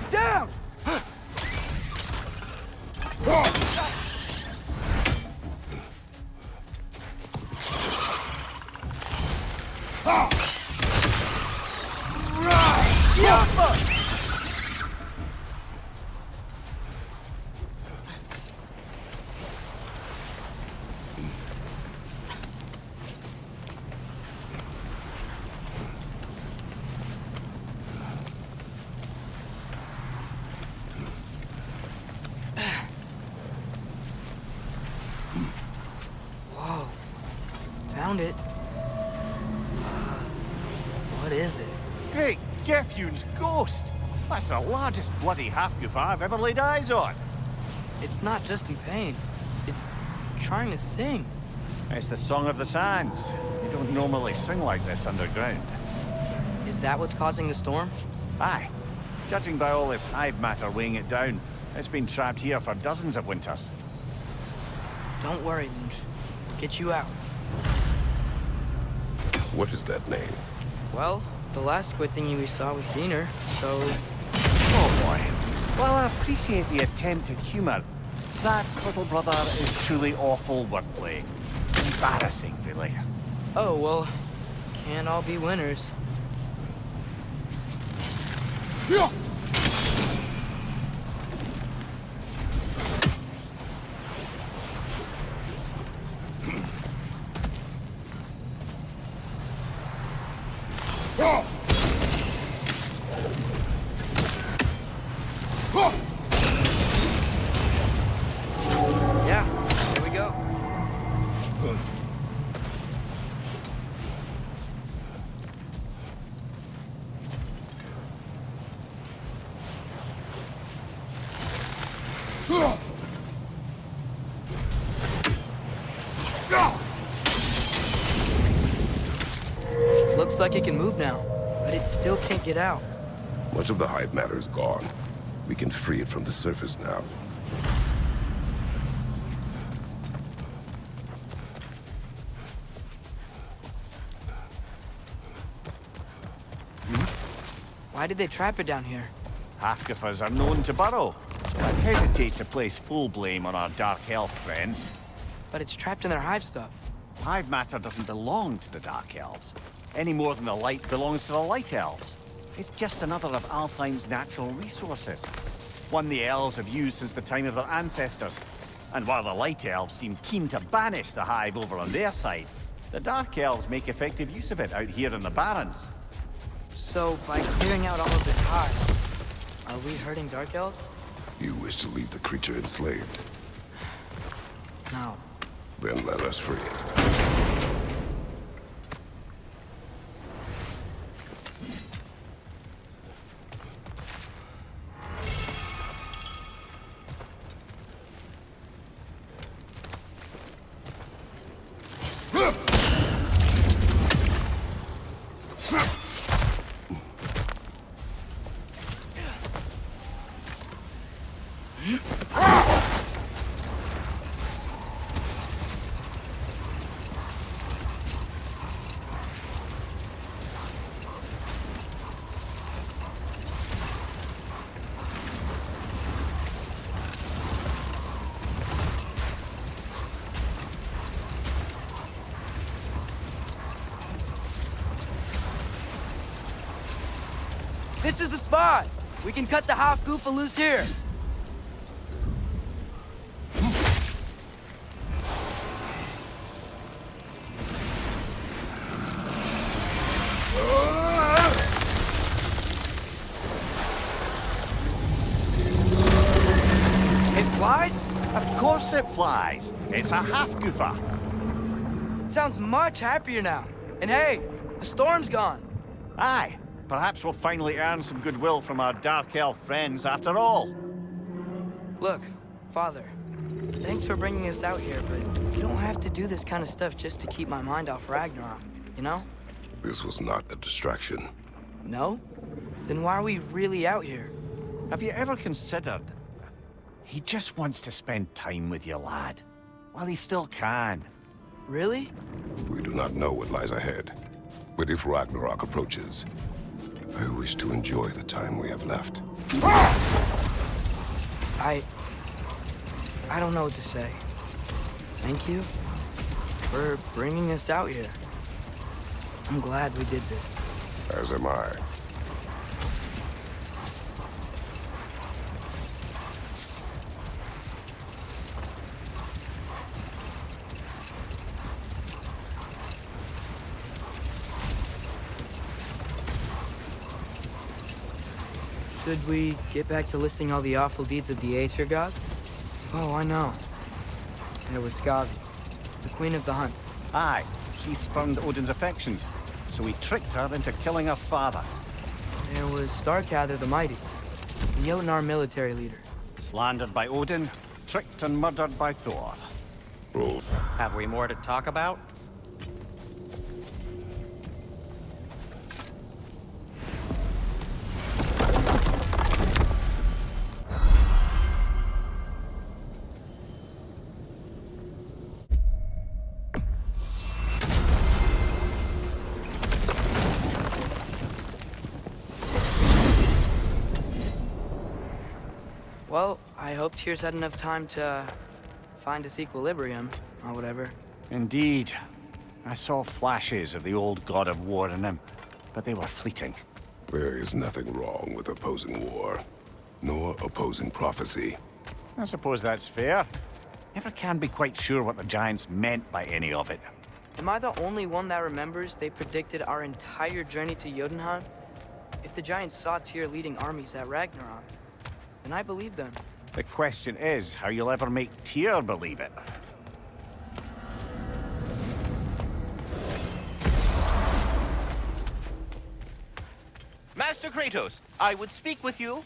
Down! Jaffa! Whoa. Found it. What is it? Great Gefyun's ghost! That's the largest bloody half-goof I've ever laid eyes on. It's not just in pain. It's trying to sing. It's the Song of the Sands. You don't normally sing like this underground. Is that what's causing the storm? Aye. Judging by all this hive matter weighing it down, it's been trapped here for dozens of winters. Don't worry, Lynch. Get you out. What is that name? Well, the last squid thingy we saw was Diener, so... Oh boy. While I appreciate the attempt at humor, that, little brother, is truly awful wordplay. Embarrassing, really. Oh, well, can't all be winners. Yeah, here we go. Looks like it can move now, but it still can't get out. Much of the hive matter is gone. We can free it from the surface now. Why did they trap it down here? Half-goofers are known to burrow. I'd hesitate to place full blame on our dark elf friends. But it's trapped in their hive stuff. Hive matter doesn't belong to the Dark Elves, any more than the light belongs to the Light Elves. It's just another of Alfheim's natural resources. One the elves have used since the time of their ancestors. And while the Light Elves seem keen to banish the hive over on their side, the Dark Elves make effective use of it out here in the Barrens. So, by clearing out all of this hive, are we hurting Dark Elves? You wish to leave the creature enslaved. No. Then let us free it. This is the spot! We can cut the half-goofa loose here! Of course it flies. It's a half-goofer. Sounds much happier now. And hey, the storm's gone. Aye, perhaps we'll finally earn some goodwill from our dark elf friends after all. Look, Father, thanks for bringing us out here, but you don't have to do this kind of stuff just to keep my mind off Ragnarok, you know? This was not a distraction. No? Then why are we really out here? Have you ever considered... He just wants to spend time with you, lad. While he still can. Really? We do not know what lies ahead. But if Ragnarok approaches, I wish to enjoy the time we have left. I don't know what to say. Thank you for bringing us out here. I'm glad we did this. As am I. Should we get back to listing all the awful deeds of the Aesir gods? Oh, I know. There was Skavi, the queen of the hunt. Aye, she spurned Odin's affections, so he tricked her into killing her father. There was Starkather the Mighty, the Jotnar military leader. Slandered by Odin, tricked and murdered by Thor. Oh, Have we more to talk about? Well, I hope Tyr's had enough time to find his equilibrium, or whatever. Indeed. I saw flashes of the old God of War in him, but they were fleeting. there is nothing wrong with opposing war, nor opposing prophecy. I suppose that's fair. Never can be quite sure what the Giants meant by any of it. Am I the only one that remembers they predicted our entire journey to Jotunheim? If the Giants saw Tyr leading armies at Ragnarok, then I believe them. The question is how you'll ever make Tyr believe it. Master Kratos, I would speak with you.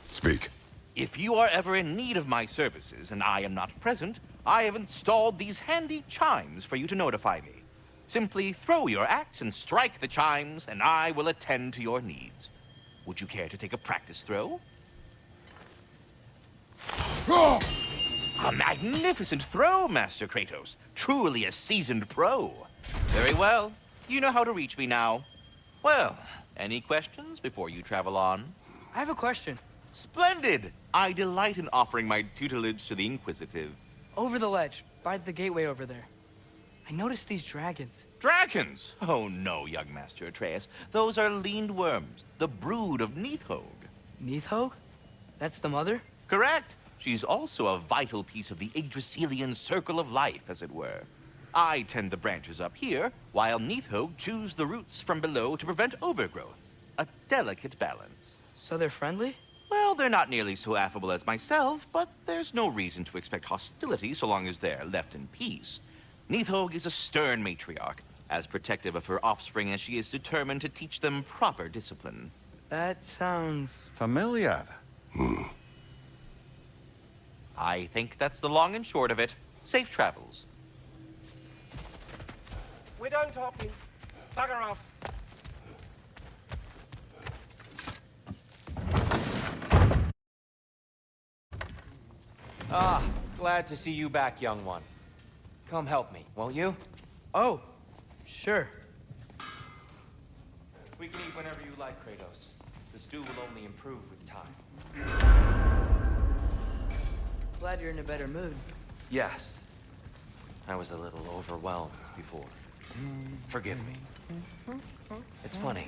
Speak. If you are ever in need of my services and I am not present, I have installed these handy chimes for you to notify me. Simply throw your axe and strike the chimes, and I will attend to your needs. Would you care to take a practice throw? A magnificent throw, Master Kratos. Truly a seasoned pro. Very well. You know how to reach me now. Well, any questions before you travel on? I have a question. Splendid! I delight in offering my tutelage to the inquisitive. Over the ledge, by the gateway over there. I noticed these dragons. Dragons? Oh no, young Master Atreus. Those are leaned worms, the brood of Nidhogg. Nidhogg? That's the mother? Correct. She's also a vital piece of the Yggdrasilian circle of life, as it were. I tend the branches up here, while Nidhogg chews the roots from below to prevent overgrowth. A delicate balance. So they're friendly? Well, they're not nearly so affable as myself, but there's no reason to expect hostility so long as they're left in peace. Nidhogg is a stern matriarch, as protective of her offspring as she is determined to teach them proper discipline. That sounds... Familiar. I think that's the long and short of it. Safe travels. We're done talking. Bugger off. Ah, glad to see you back, young one. Come help me, won't you? Oh, sure. We can eat whenever you like, Kratos. The stew will only improve with time. Glad you're in a better mood. Yes. I was a little overwhelmed before. Forgive me. It's funny.